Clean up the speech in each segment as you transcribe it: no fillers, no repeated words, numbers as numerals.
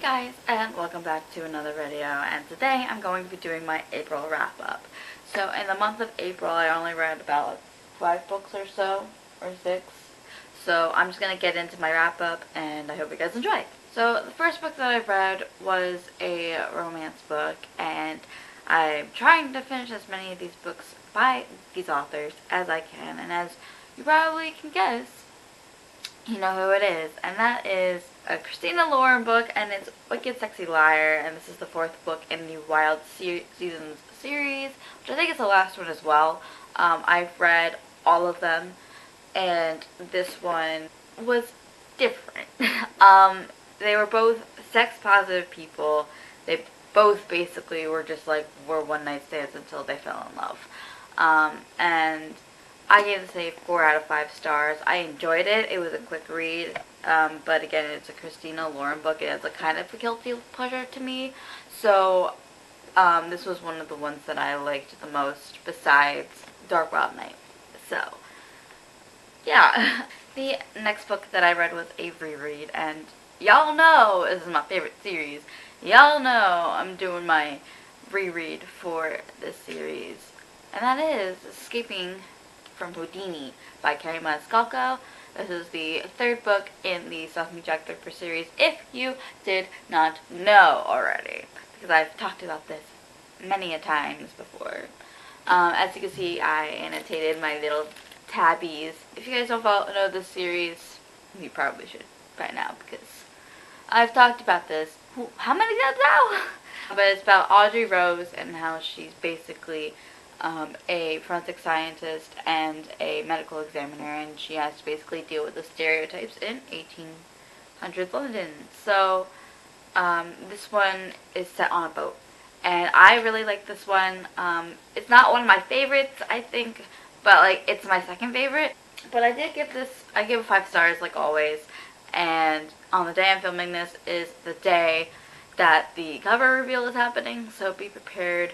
guys, and welcome back to another video, and today I'm going to be doing my April wrap up. So in the month of April I only read about 5 books or so, or 6. So I'm just going to get into my wrap up and I hope you guys enjoy. So the first book that I read was a romance book, and I'm trying to finish as many of these books by these authors as I can, and as you probably can guess, you know who it is, and that is a Christina Lauren book, and it's Wicked Sexy Liar, and this is the 4th book in the Wild Seasons series, which I think is the last one as well. I've read all of them, and this one was different. They were both sex-positive people. They both basically were just like, were one-night stands until they fell in love. And I gave this a 4 out of 5 stars. I enjoyed it. It was a quick read, but again, it's a Christina Lauren book. It has a kind of a guilty pleasure to me. So this was one of the ones that I liked the most besides Dark Wild Night. So yeah. The next book that I read was a reread, and y'all know this is my favorite series. Y'all know I'm doing my reread for this series, and that is Escaping from Houdini by Carrie Maniscalco. This is the 3rd book in the Stop Me Jack the Ripper series, if you did not know already, because I've talked about this many a times before. As you can see, I annotated my little tabbies. If you guys don't know this series, you probably should by now, because I've talked about this how many times now? But it's about Audrey Rose and how she's basically a forensic scientist and a medical examiner, and she has to basically deal with the stereotypes in 1800s London. So this one is set on a boat, and I really like this one. It's not one of my favorites, I think, but like it's my 2nd favorite. But I did give this, I give it 5 stars like always, and on the day I'm filming this is the day that the cover reveal is happening, so be prepared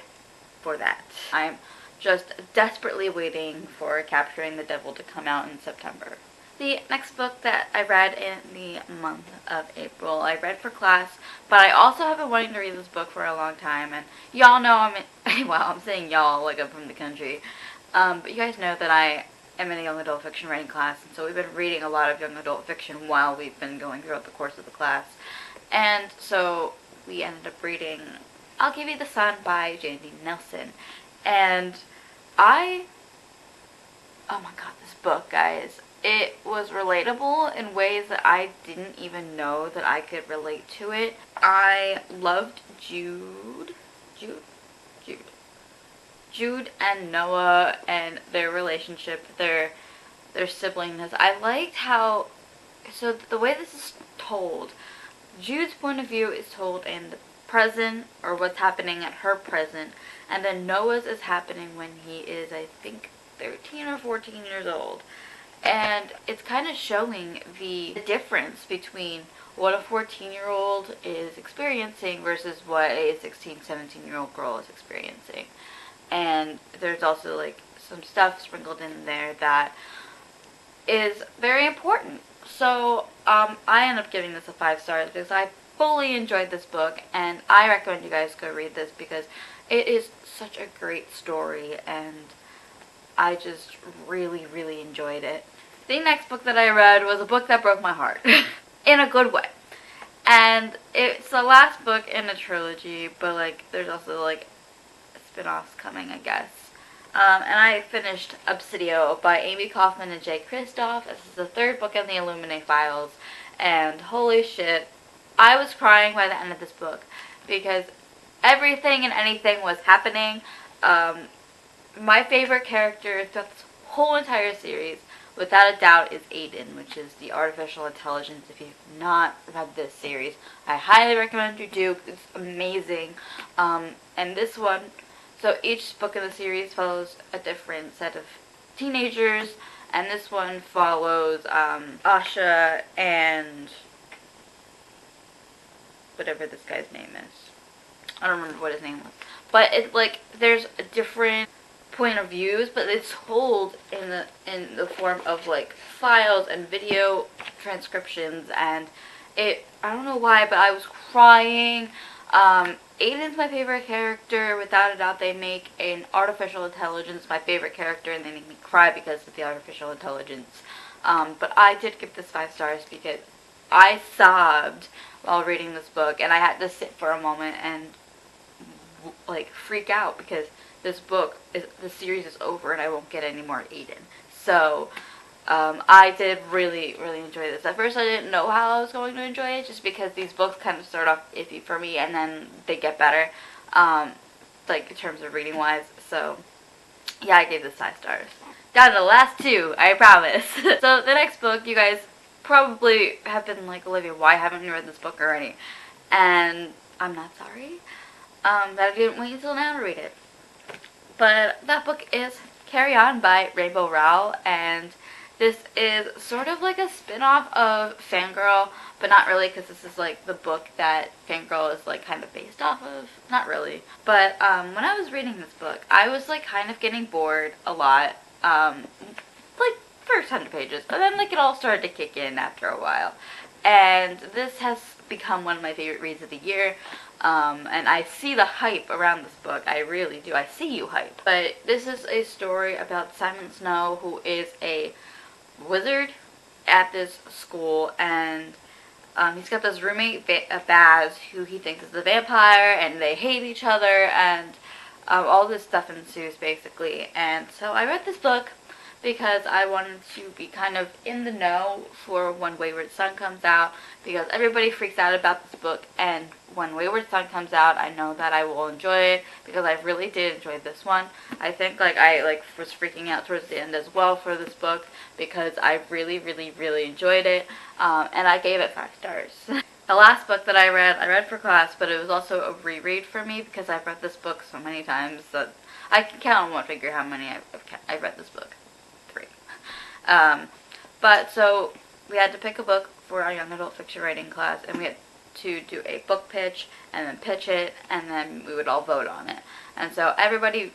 for that. I'm just desperately waiting for Capturing the Devil to come out in September. The next book that I read in the month of April, I read for class, but I also have been wanting to read this book for a long time, and y'all know I'm saying y'all like I'm from the country, but you guys know that I am in a young adult fiction writing class, and so we've been reading a lot of young adult fiction while we've been going throughout the course of the class, and so we ended up reading I'll Give You the Sun by Jandy Nelson. And oh my god, this book, guys, it was relatable in ways that I didn't even know that I could relate to it. I loved Jude and Noah and their relationship, their siblingness. I liked how, so the way this is told, Jude's point of view is told in the present, or what's happening at her present, and then Noah's is happening when he is, I think, 13 or 14 years old. And it's kind of showing the difference between what a 14-year-old is experiencing versus what a 16, 17-year-old girl is experiencing. And there's also like some stuff sprinkled in there that is very important. So I end up giving this a 5 stars because I fully enjoyed this book, and I recommend you guys go read this because it is such a great story, and I just really, really enjoyed it. The next book that I read was a book that broke my heart in a good way, and it's the last book in a trilogy, but like there's also like spin-offs coming, I guess. And I finished Obsidio by Amy Kaufman and Jay Kristoff. This is the 3rd book in the Illuminate files, and holy shit, I was crying by the end of this book because everything and anything was happening. My favorite character throughout this whole entire series, without a doubt, is Aiden, which is the artificial intelligence. If you've not read this series, I highly recommend you do. It's amazing. And this one, so each book in the series follows a different set of teenagers, and this one follows Asha and whatever this guy's name is. I don't remember what his name was. But it's like there's a different point of views, but it's told in the form of like files and video transcriptions, and I don't know why, but I was crying. Aiden's my favorite character. Without a doubt, they make an artificial intelligence my favorite character, and they make me cry because of the artificial intelligence. But I did give this 5 stars because I sobbed while reading this book, and I had to sit for a moment and like freak out because the series is over and I won't get any more Aiden. So I did really, really enjoy this. At first I didn't know how I was going to enjoy it just because these books kind of start off iffy for me and then they get better, like in terms of reading wise. So yeah, I gave this 5 stars. Down to the last 2, I promise. So the next book, you guys probably have been like, Olivia, why haven't you read this book already? And I'm not sorry that I didn't wait until now to read it. But that book is Carry On by Rainbow Rowell, and this is sort of like a spin-off of Fangirl, but not really because this is like the book that Fangirl is like kind of based off of. Not really. But when I was reading this book, I was like kind of getting bored a lot. Like first 100 pages, but then like it all started to kick in after a while. And this has become one of my favorite reads of the year. And I see the hype around this book. I really do. I see you hype. But this is a story about Simon Snow, who is a wizard at this school, and he's got this roommate, Baz, who he thinks is a vampire, and they hate each other, and all this stuff ensues, basically. And so I read this book because I wanted to be kind of in the know for when Wayward Son comes out, because everybody freaks out about this book, and when Wayward Son comes out, I know that I will enjoy it, because I really did enjoy this one. I think I was freaking out towards the end as well for this book, because I really, really, really enjoyed it, and I gave it 5 stars. The last book that I read for class, but it was also a reread for me, because I've read this book so many times that I can count on one finger how many I've read this book. 3. But so we had to pick a book for our young adult fiction writing class, and we had to do a book pitch and then pitch it, and then we would all vote on it. And so everybody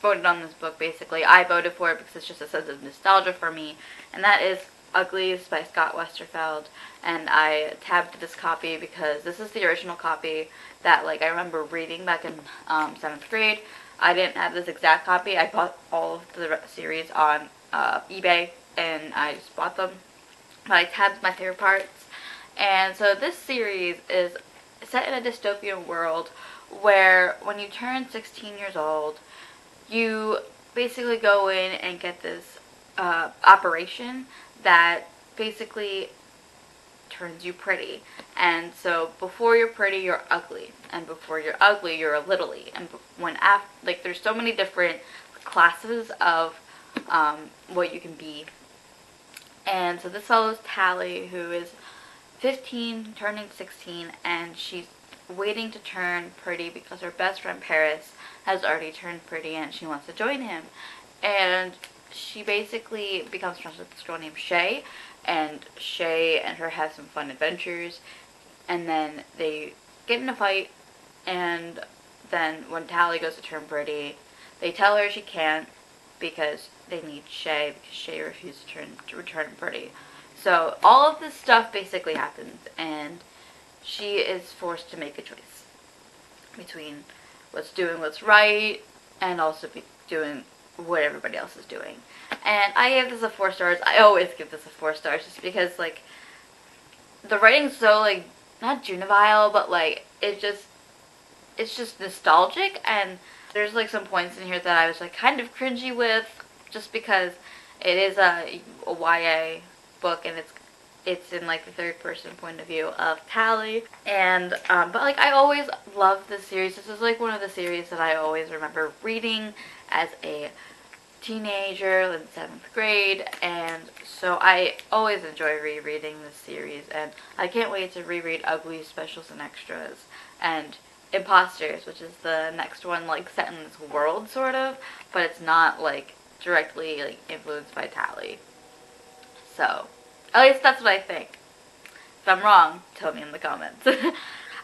voted on this book, basically. I voted for it because it's just a sense of nostalgia for me, and that is Uglies by Scott Westerfeld. And I tabbed this copy because this is the original copy that I remember reading back in 7th grade. I didn't have this exact copy. I bought all of the series on eBay, and I just bought them. But I tabbed my favorite parts. And so this series is set in a dystopian world where when you turn 16 years old, you basically go in and get this operation that basically turns you pretty. And so before you're pretty, you're ugly, and before you're ugly, you're a littly. And there's so many different classes of what you can be. And so this follows Tally, who is 15, turning 16, and she's waiting to turn pretty because her best friend Paris has already turned pretty and she wants to join him. And she basically becomes friends with this girl named Shay, and Shay and her have some fun adventures, and then they get in a fight, and then when Tally goes to turn pretty, they tell her she can't because they need Shay, because Shay refused to return pretty. So all of this stuff basically happens, and she is forced to make a choice between doing what's right and also doing what everybody else is doing. And I gave this a 4 stars. I always give this a 4 stars just because the writing's so not juvenile, but it's just nostalgic, and there's some points in here that I was kind of cringy with, just because it is a YA book, and it's in the third person point of view of Tally. And but I always loved this series. This is one of the series that I always remember reading as a teenager in 7th grade, and so I always enjoy rereading this series, and I can't wait to reread Ugly Specials and Extras and Imposters, which is the next one set in this world sort of, but it's not directly influenced by Tally. So at least that's what I think. If I'm wrong, tell me in the comments.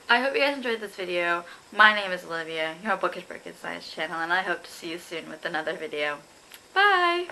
I hope you guys enjoyed this video. My name is Olivia, your Bookish Brick and Science channel, and I hope to see you soon with another video. Bye!